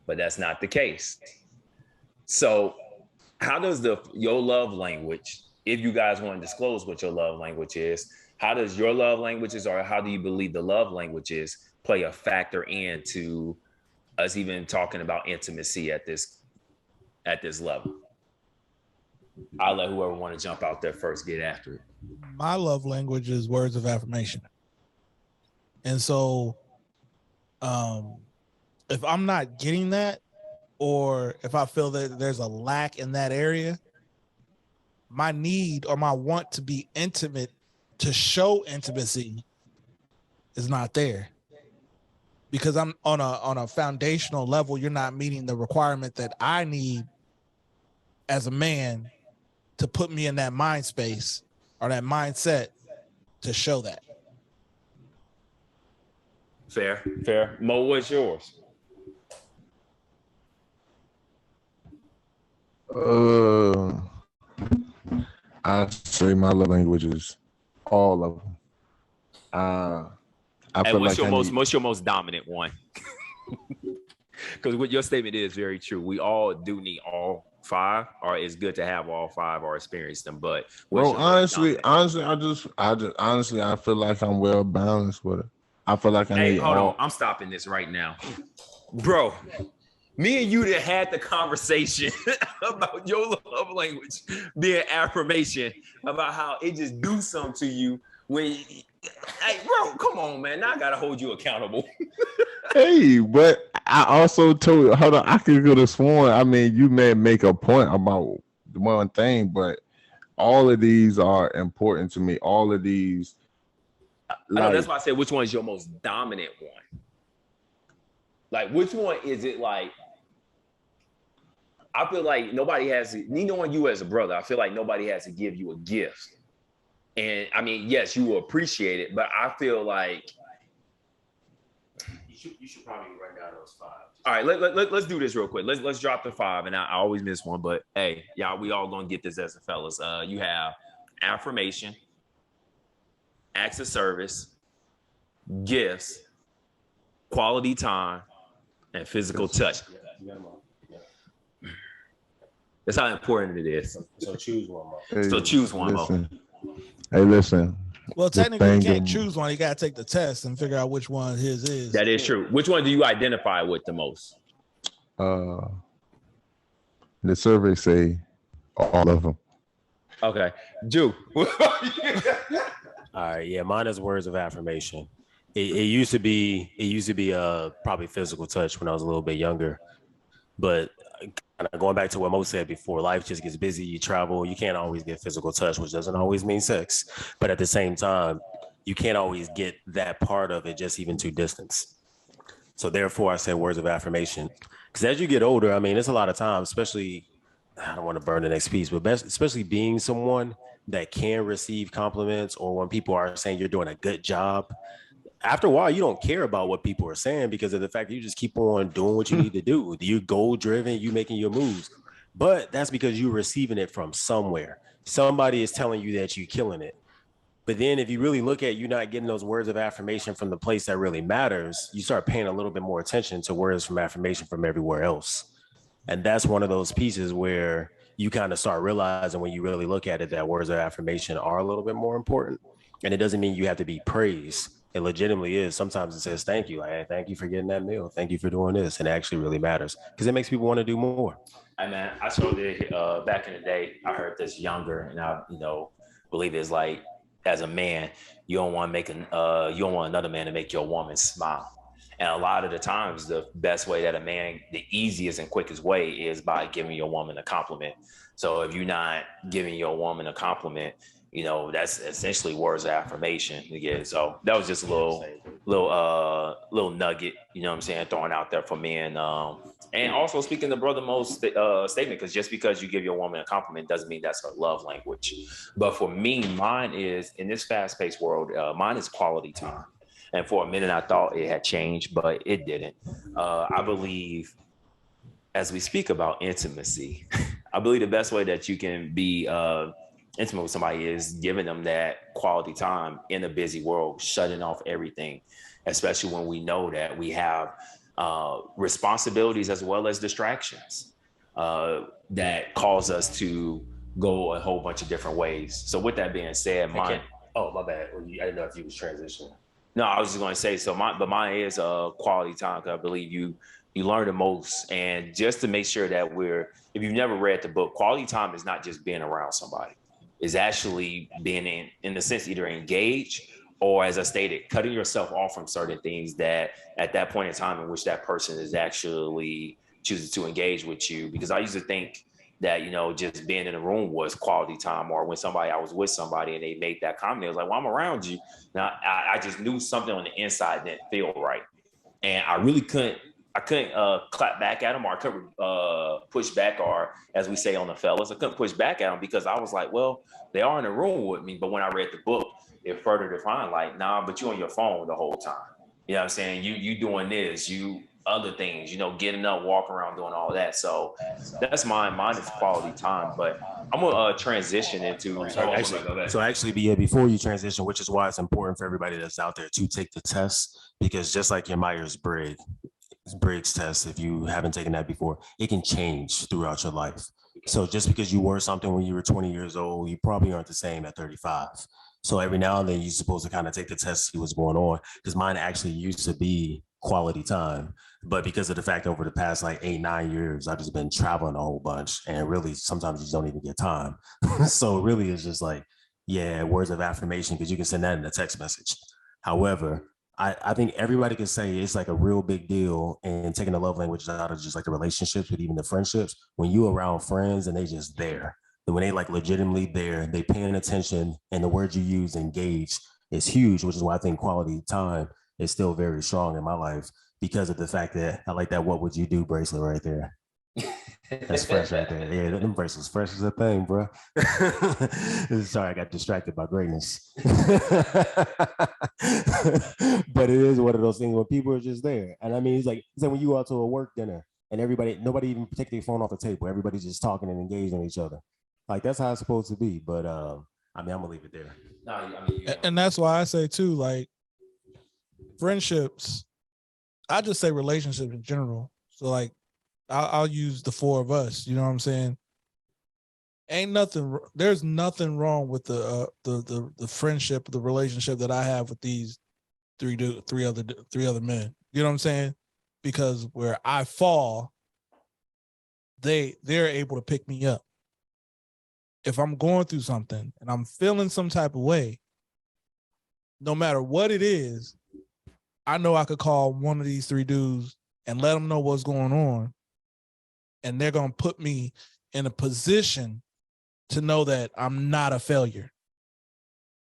but that's not the case. So how does your love language, if you guys want to disclose what your love language is, how does your love languages, or how do you believe the love languages play a factor into us even talking about intimacy at this level? I'll let whoever want to jump out there first get after it. My love language is words of affirmation. And so if I'm not getting that, or if I feel that there's a lack in that area, my need or my want to be intimate, to show intimacy, is not there. Because I'm on a foundational level, you're not meeting the requirement that I need as a man to put me in that mind space or that mindset to show that. Fair. Mo, what's yours? I say my love language is all of them. I And feel what's like what's your most dominant one? Because what your statement is very true. We all do need all five, or it's good to have all five or experience them. But what's bro, your most honestly, dominant? honestly, I feel like I'm well balanced with it. I feel like I Hey, need hold all. on. I'm stopping this right now. Bro, me and you that had the conversation about your love language being affirmation, about how it just do something to you when, hey, bro, come on, man. Now I gotta hold you accountable. Hey, but I also told, hold on, I could have sworn. I mean, you may make a point about the one thing, but all of these are important to me. All of these, I know, that's like, why I said which one is your most dominant one. Like, which one is it? Like, I feel like nobody has to, me knowing you as a brother, I feel like nobody has to give you a gift. And I mean, yes, you will appreciate it, but I feel like You should probably run down those five. all right, let's do this real quick. Let's drop the five, and I always miss one, but hey, y'all, we all gonna get this as the fellas. You have affirmation, acts of service, gifts, quality time, and physical touch. That's how important it is. So choose one, Mo. hey, So choose one, Mo. listen. Well, The technically, you thing can't of- choose one. You got to take the test and figure out which one his is. That is true. Which one do you identify with the most? The survey say all of them. Okay, Jew. All right, yeah, mine is words of affirmation. It used to be probably physical touch when I was a little bit younger, but kind of going back to what Mo said before, life just gets busy. You travel, you can't always get physical touch, which doesn't always mean sex, but at the same time, you can't always get that part of it just even to distance. So therefore, I said words of affirmation, because as you get older, I mean, it's a lot of times, especially, I don't want to burn the next piece, but especially being someone that can receive compliments, or when people are saying you're doing a good job, after a while, you don't care about what people are saying because of the fact that you just keep on doing what you need to do. You're goal driven, you making your moves, but that's because you're receiving it from somewhere. Somebody is telling you that you're killing it. But then if you really look at you not getting those words of affirmation from the place that really matters, you start paying a little bit more attention to words from affirmation from everywhere else. And that's one of those pieces where you kind of start realizing when you really look at it that words of affirmation are a little bit more important. And it doesn't mean you have to be praised. It legitimately is. Sometimes it says thank you. Like, hey, thank you for getting that meal. Thank you for doing this. And it actually really matters because it makes people want to do more. Hey man, I told it back in the day. I heard this younger, and I, believe it's like, as a man, you don't want another man to make your woman smile. And a lot of the times, the best way that the easiest and quickest way is by giving your woman a compliment. So if you're not giving your woman a compliment, that's essentially words of affirmation again. So that was just a little nugget, you know what I'm saying, throwing out there for men. And also speaking to Brother Mo's statement, because just because you give your woman a compliment doesn't mean that's her love language. But for me, mine is, in this fast-paced world, mine is quality time. And for a minute, I thought it had changed, but it didn't. I believe, as we speak about intimacy, I believe the best way that you can be intimate with somebody is giving them that quality time in a busy world, shutting off everything, especially when we know that we have responsibilities as well as distractions that cause us to go a whole bunch of different ways. So with that being said, mine. Oh, my bad. I didn't know if you was transitioning. No, I was just going to say, mine is quality time, because I believe you learn the most. And just to make sure that if you've never read the book, quality time is not just being around somebody. It's actually being in a sense, either engaged or, as I stated, cutting yourself off from certain things that at that point in time in which that person is actually choosing to engage with you. Because I used to think that, just being in a room was quality time, or when I was with somebody and they made that comment, it was like, well, I'm around you. Now, I just knew something on the inside didn't feel right. And I really couldn't clap back at them, or I couldn't push back, or as we say on the fellas, I couldn't push back at them, because I was like, well, they are in the room with me. But when I read the book, it further defined, like, nah, but you on your phone the whole time. You know what I'm saying? You doing this, you other things, getting up, walking around, doing all that. So that's mine. Mine is quality time. But I'm gonna transition into. So actually, before you transition, which is why it's important for everybody that's out there to take the test, because just like your Briggs test, if you haven't taken that before, it can change throughout your life. So just because you were something when you were 20 years old, you probably aren't the same at 35. So every now and then you're supposed to kind of take the test, see what's going on. Because mine actually used to be quality time. But because of the fact over the past like 8-9 years, I've just been traveling a whole bunch. And really, sometimes you just don't even get time. So really, it's just like, yeah, words of affirmation, because you can send that in a text message. However, I think everybody can say it's like a real big deal in taking the love language out of just like the relationships, but even the friendships, when you around friends and they just there. When they like legitimately there, they paying attention, and the word you use, engage, is huge, which is why I think quality time is still very strong in my life, because of the fact that I like that "what would you do" bracelet right there. That's fresh right there. Yeah, them bracelets fresh as a thing, bro. Sorry, I got distracted by greatness. But it is one of those things when people are just there. And I mean, it's like when you go out to a work dinner and nobody even take their phone off the table. Everybody's just talking and engaging with each other. Like, that's how it's supposed to be. But I mean, I'm gonna leave it there. No, I mean, and that's why I say too, like, friendships, I just say relationships in general. So like, I'll use the four of us. You know what I'm saying? There's nothing wrong with the friendship, the relationship that I have with these three other men. You know what I'm saying? Because where I fall, they're able to pick me up. If I'm going through something and I'm feeling some type of way, no matter what it is, I know I could call one of these three dudes and let them know what's going on. And they're going to put me in a position to know that I'm not a failure.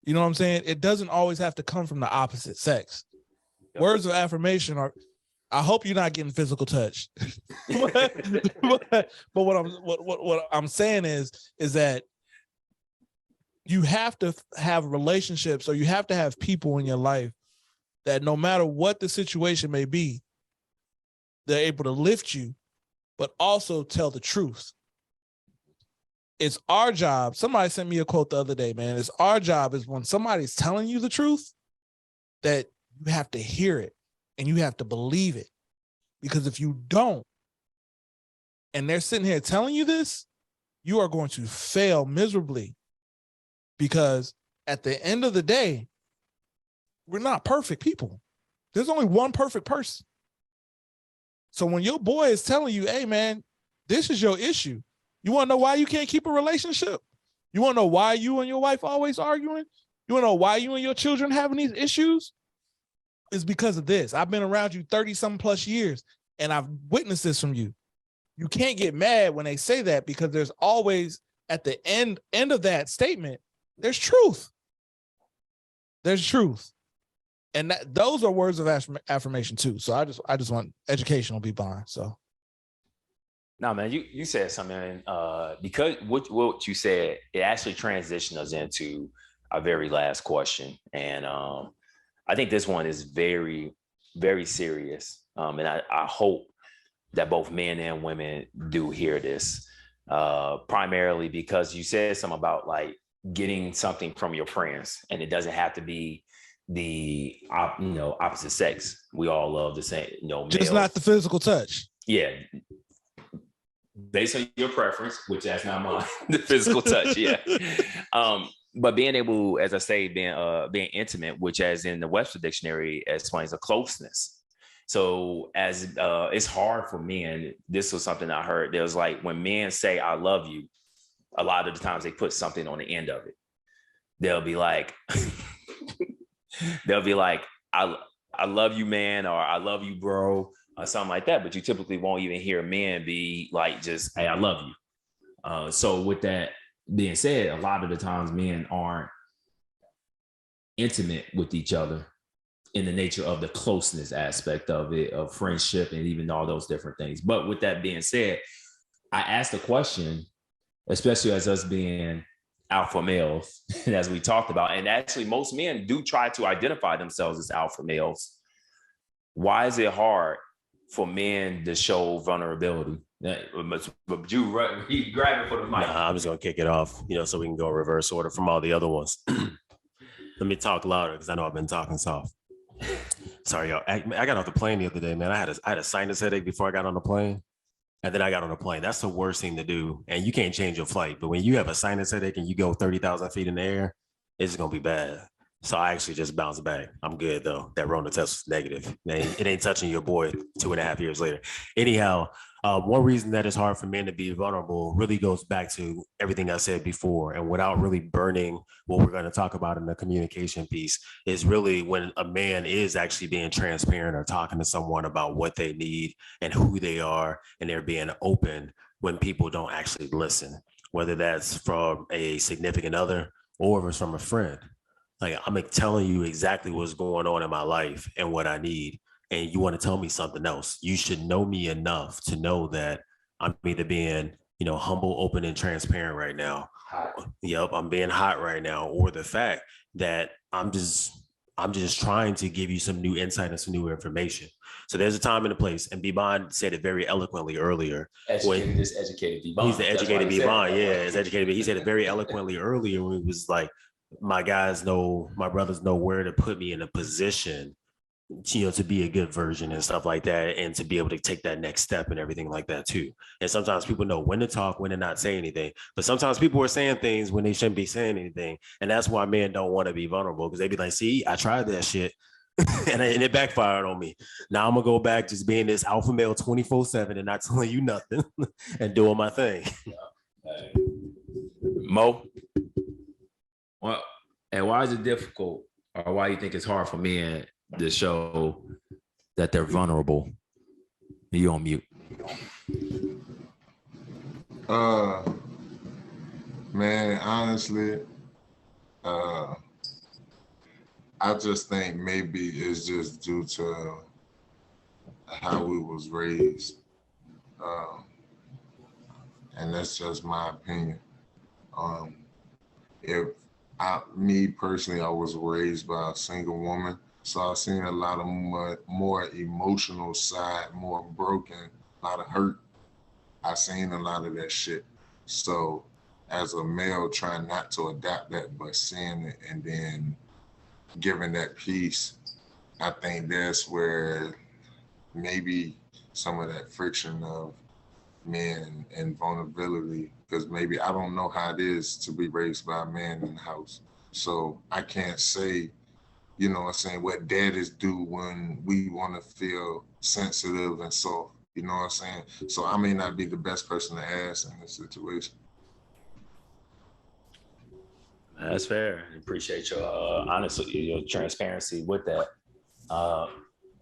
You know what I'm saying? It doesn't always have to come from the opposite sex. Yep. Words of affirmation are, I hope you're not getting physical touch. but what I'm saying is that you have to have relationships, or you have to have people in your life that no matter what the situation may be, they're able to lift you, but also tell the truth. It's our job. Somebody sent me a quote the other day, man. It's our job is when somebody's telling you the truth, that you have to hear it and you have to believe it. Because if you don't, and they're sitting here telling you this, you are going to fail miserably. Because at the end of the day, we're not perfect people. There's only one perfect person. So when your boy is telling you, hey, man, this is your issue. You want to know why you can't keep a relationship? You want to know why you and your wife always arguing? You want to know why you and your children having these issues? It's because of this. I've been around you 30-something plus years, and I've witnessed this from you. You can't get mad when they say that, because there's always, at the end of that statement, there's truth. There's truth. And those are words of affirmation too. So I just want educational B.Bond. So. No, man, you said something, because what you said, it actually transitioned us into our very last question. And I think this one is very, very serious. And I hope that both men and women do hear this, primarily because you said something about like getting something from your friends, and it doesn't have to be the opposite sex. We all love the same, just males. Not the physical touch. Yeah. Based on your preference, which that's not mine, the physical touch, yeah. But being able, as I say, being intimate, which as in the Webster Dictionary explains a closeness. So as it's hard for men, this was something I heard. There was like, when men say I love you, a lot of the times they put something on the end of it. They'll be like, I love you, man, or I love you, bro, or something like that. But you typically won't even hear men be like, just, hey, I love you. So with that being said, a lot of the times men aren't intimate with each other in the nature of the closeness aspect of it, of friendship, and even all those different things. But with that being said, I asked the question, especially as us being alpha males, as we talked about, and actually most men do try to identify themselves as alpha males. Why is it hard for men to show vulnerability? But you grab it for the mic. Nah, I'm just gonna kick it off, so we can go reverse order from all the other ones. Let me talk louder because I know I've been talking soft. Sorry, y'all. I got off the plane the other day, man. I had a sinus headache before I got on the plane, and then I got on the plane. That's the worst thing to do, and you can't change your flight. But when you have a sinus headache and you go 30,000 feet in the air, it's gonna be bad. So I actually just bounced back. I'm good though. That Rona test was negative. It ain't touching your boy 2.5 years later. Anyhow, one reason that it's hard for men to be vulnerable really goes back to everything I said before. And without really burning what we're going to talk about in the communication piece is really when a man is actually being transparent or talking to someone about what they need and who they are, and they're being open when people don't actually listen, whether that's from a significant other or if it's from a friend. Like, I'm telling you exactly what's going on in my life and what I need. And you want to tell me something else. You should know me enough to know that I'm either being, humble, open, and transparent right now. Yep, I'm being hot right now. Or the fact that I'm just trying to give you some new insight and some new information. So there's a time and a place. And B.Bond said it very eloquently earlier. Educated B.Bond. He's the educated B.Bond. Yeah, it's educated. He said it very eloquently earlier when he was like, my brothers know where to put me in a position, to be a good version and stuff like that, and to be able to take that next step and everything like that too. And sometimes people know when to talk, when to not say anything, but sometimes people are saying things when they shouldn't be saying anything. And that's why men don't want to be vulnerable, because they be like, see, I tried that shit and it backfired on me. Now I'm gonna go back just being this alpha male 24/7 and not telling you nothing and doing my thing. Mo, well, and why is it difficult, or why you think it's hard for men to show that they're vulnerable? You on mute. Man, honestly, I just think maybe it's just due to how we was raised, and that's just my opinion. Me personally, I was raised by a single woman, so I've seen a lot of more emotional side, more broken, a lot of hurt. I've seen a lot of that shit. So as a male, trying not to adapt that, but seeing it and then giving that piece, I think that's where maybe some of that friction of men and vulnerability, because maybe I don't know how it is to be raised by a man in the house. So I can't say, what daddies do when we want to feel sensitive and soft, So I may not be the best person to ask in this situation. That's fair. I appreciate your honestly, your transparency with that.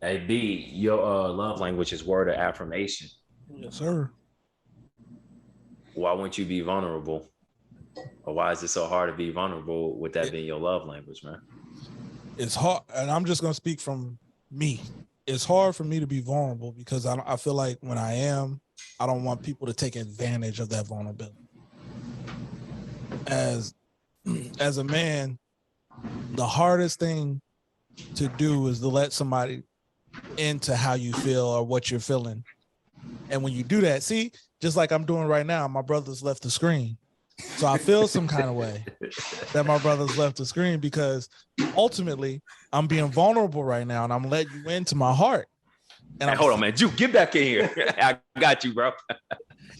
Hey B, your love language is word of affirmation. Yes, sir. Why wouldn't you be vulnerable? Or why is it so hard to be vulnerable with that being your love language, man? It's hard, and I'm just gonna speak from me. It's hard for me to be vulnerable because I feel like when I am, I don't want people to take advantage of that vulnerability. As a man, the hardest thing to do is to let somebody into how you feel or what you're feeling. And when you do that, see, just like I'm doing right now, my brother's left the screen. So I feel some kind of way that my brother's left the screen, because ultimately I'm being vulnerable right now and I'm letting you into my heart. And hold on, man. Juke, get back in here. I got you, bro.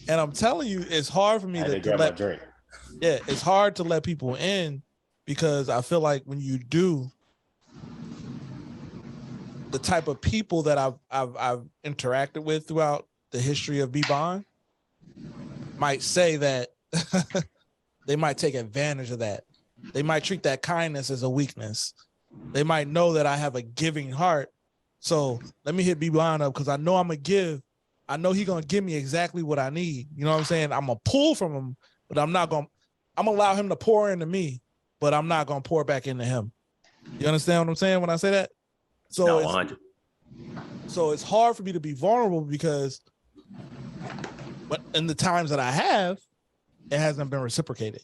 And I'm telling you, it's hard for me to grab my drink. Yeah, it's hard to let people in, because I feel like when you do, the type of people that I've interacted with throughout the history of B.Bond might say that they might take advantage of that. They might treat that kindness as a weakness. They might know that I have a giving heart. So let me hit B.Bond up because I know I'm going to give. I know he's going to give me exactly what I need. You know what I'm saying? I'm going to pull from him, but I'm going to allow him to pour into me, but I'm not going to pour back into him. You understand what I'm saying when I say that? So no, 100. So it's hard for me to be vulnerable because but in the times that I have, it hasn't been reciprocated.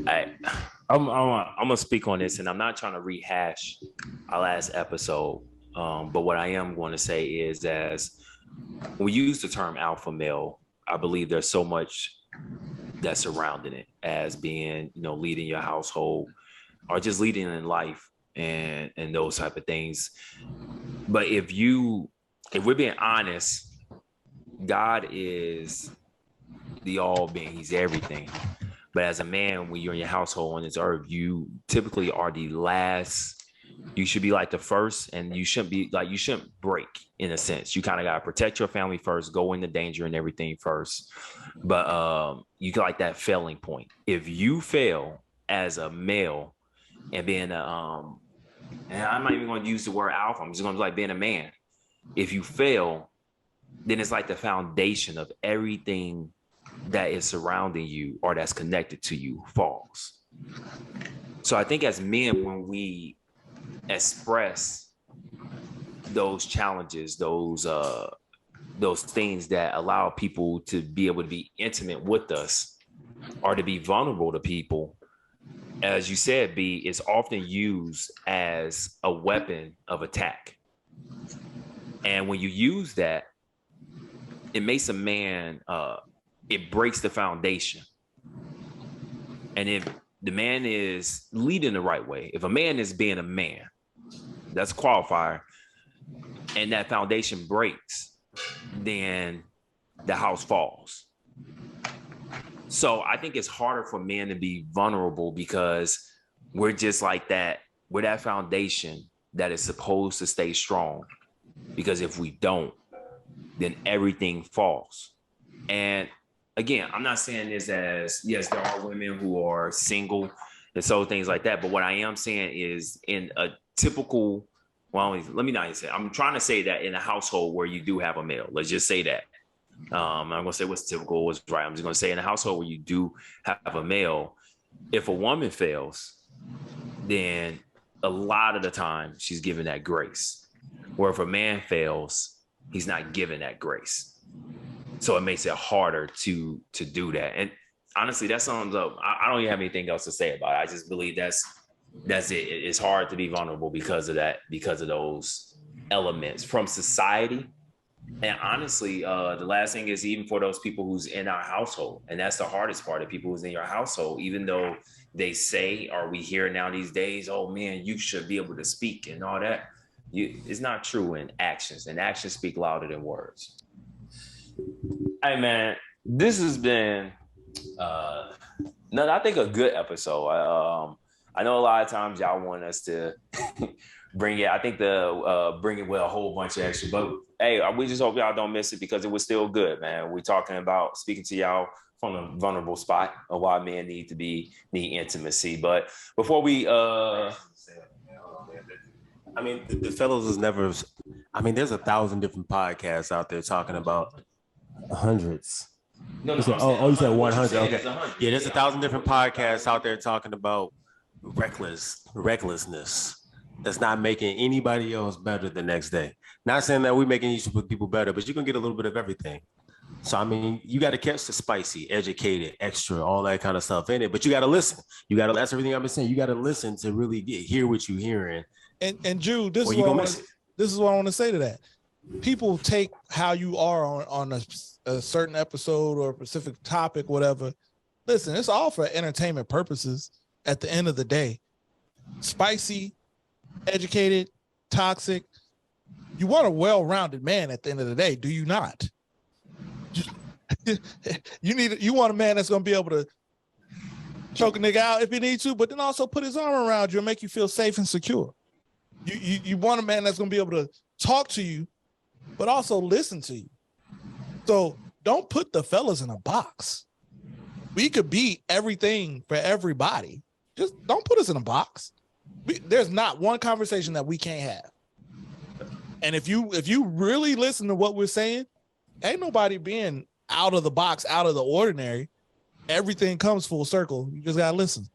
I'm gonna speak on this, and I'm not trying to rehash our last episode, But what I am going to say is, as we use the term alpha male, I believe there's so much that's surrounding it, as being, leading your household or just leading in life and those type of things. But if we're being honest, God is the all being, he's everything. But as a man, when you're in your household on this earth, you typically are the last. You should be like the first, and you shouldn't break, in a sense. You kind of got to protect your family first, go into danger and everything first. But you got like that failing point. If you fail as a male and being and I'm not even going to use the word alpha, I'm just going to like being a man. If you fail, then it's like the foundation of everything that is surrounding you or that's connected to you falls. So I think as men, when we express those challenges, those things that allow people to be able to be intimate with us or to be vulnerable to people, as you said, B, is often used as a weapon of attack. And when you use that, it makes a man, it breaks the foundation. And if the man is leading the right way, if a man is being a man, that's a qualifier, and that foundation breaks, then the house falls. So I think it's harder for men to be vulnerable because we're just like that. We're that foundation that is supposed to stay strong. Because if we don't, then everything falls. And again, I'm not saying this as, yes, there are women who are single and so things like that. But what I am saying is, in a typical, well, let me not say, I'm trying to say that in a household where you do have a male, let's just say that. I'm going to say what's typical, what's right. I'm just going to say in a household where you do have a male, if a woman fails, then a lot of the time she's given that grace. Where if a man fails, he's not given that grace. So it makes it harder to do that. And honestly, that sums up. I don't even have anything else to say about it. I just believe that's it. It's hard to be vulnerable because of that, because of those elements from society. And honestly, the last thing is, even for those people who's in our household, and that's the hardest part, of people who's in your household, even though they say, or we hear now these days, oh man, you should be able to speak and all that. It's not true in actions, and actions speak louder than words. Hey man, this has been, I think a good episode. I know a lot of times y'all want us to bring it. I think bring it with a whole bunch of extra, but hey, we just hope y'all don't miss it because it was still good, man. We're talking about speaking to y'all from a vulnerable spot of why men need intimacy. But before we, I mean, the fellows is never. I mean, there's 1,000 different podcasts out there talking about hundreds. No, you said 100. Okay, yeah, there's 1,000 different podcasts out there talking about recklessness. That's not making anybody else better the next day. Not saying that we're making each people better, but you're gonna get a little bit of everything. So I mean, you got to catch the spicy, educated, extra, all that kind of stuff in it. But you got to listen. That's everything I've been saying. You got to listen to really hear what you're hearing. And Jude, this is what I want to say to that. People take how you are on a certain episode or a specific topic, whatever. Listen, it's all for entertainment purposes. At the end of the day, spicy, educated, toxic. You want a well-rounded man at the end of the day, do you not? You want a man that's going to be able to choke a nigga out if he needs to, but then also put his arm around you and make you feel safe and secure. You want a man that's going to be able to talk to you, but also listen to you. So don't put the fellas in a box. We could be everything for everybody. Just don't put us in a box. There's not one conversation that we can't have. And if you really listen to what we're saying, ain't nobody being out of the box, out of the ordinary. Everything comes full circle. You just gotta listen.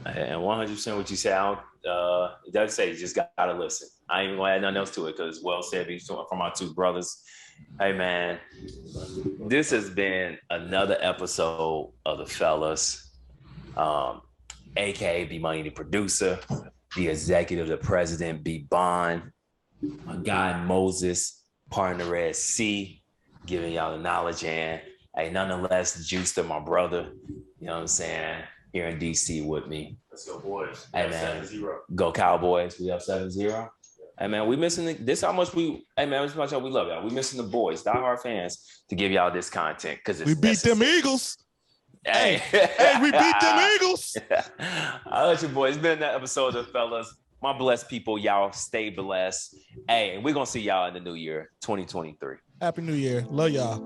And 100% what you said, it does say you just gotta listen. I ain't even gonna add nothing else to it because well said from my two brothers. Hey man, this has been another episode of The Fellas, aka B.Money, the producer, the executive, the president, B.Bond. My guy Moses, partner at C, giving y'all the knowledge. And hey, nonetheless, Juice to my brother, you know what I'm saying, here in DC with me. Let's go, boys. Hey, man, 7-0. Go Cowboys. We up 7-0. Hey, man, we missing this. How much we, hey, man, this much how we love y'all. We missing the boys, diehard fans, to give y'all this content because we beat them Eagles. Hey, we beat them Eagles. I'll let you boys. It's been that episode of Fellas. My blessed people, y'all stay blessed. Hey, and we're going to see y'all in the new year, 2023. Happy New Year. Love y'all.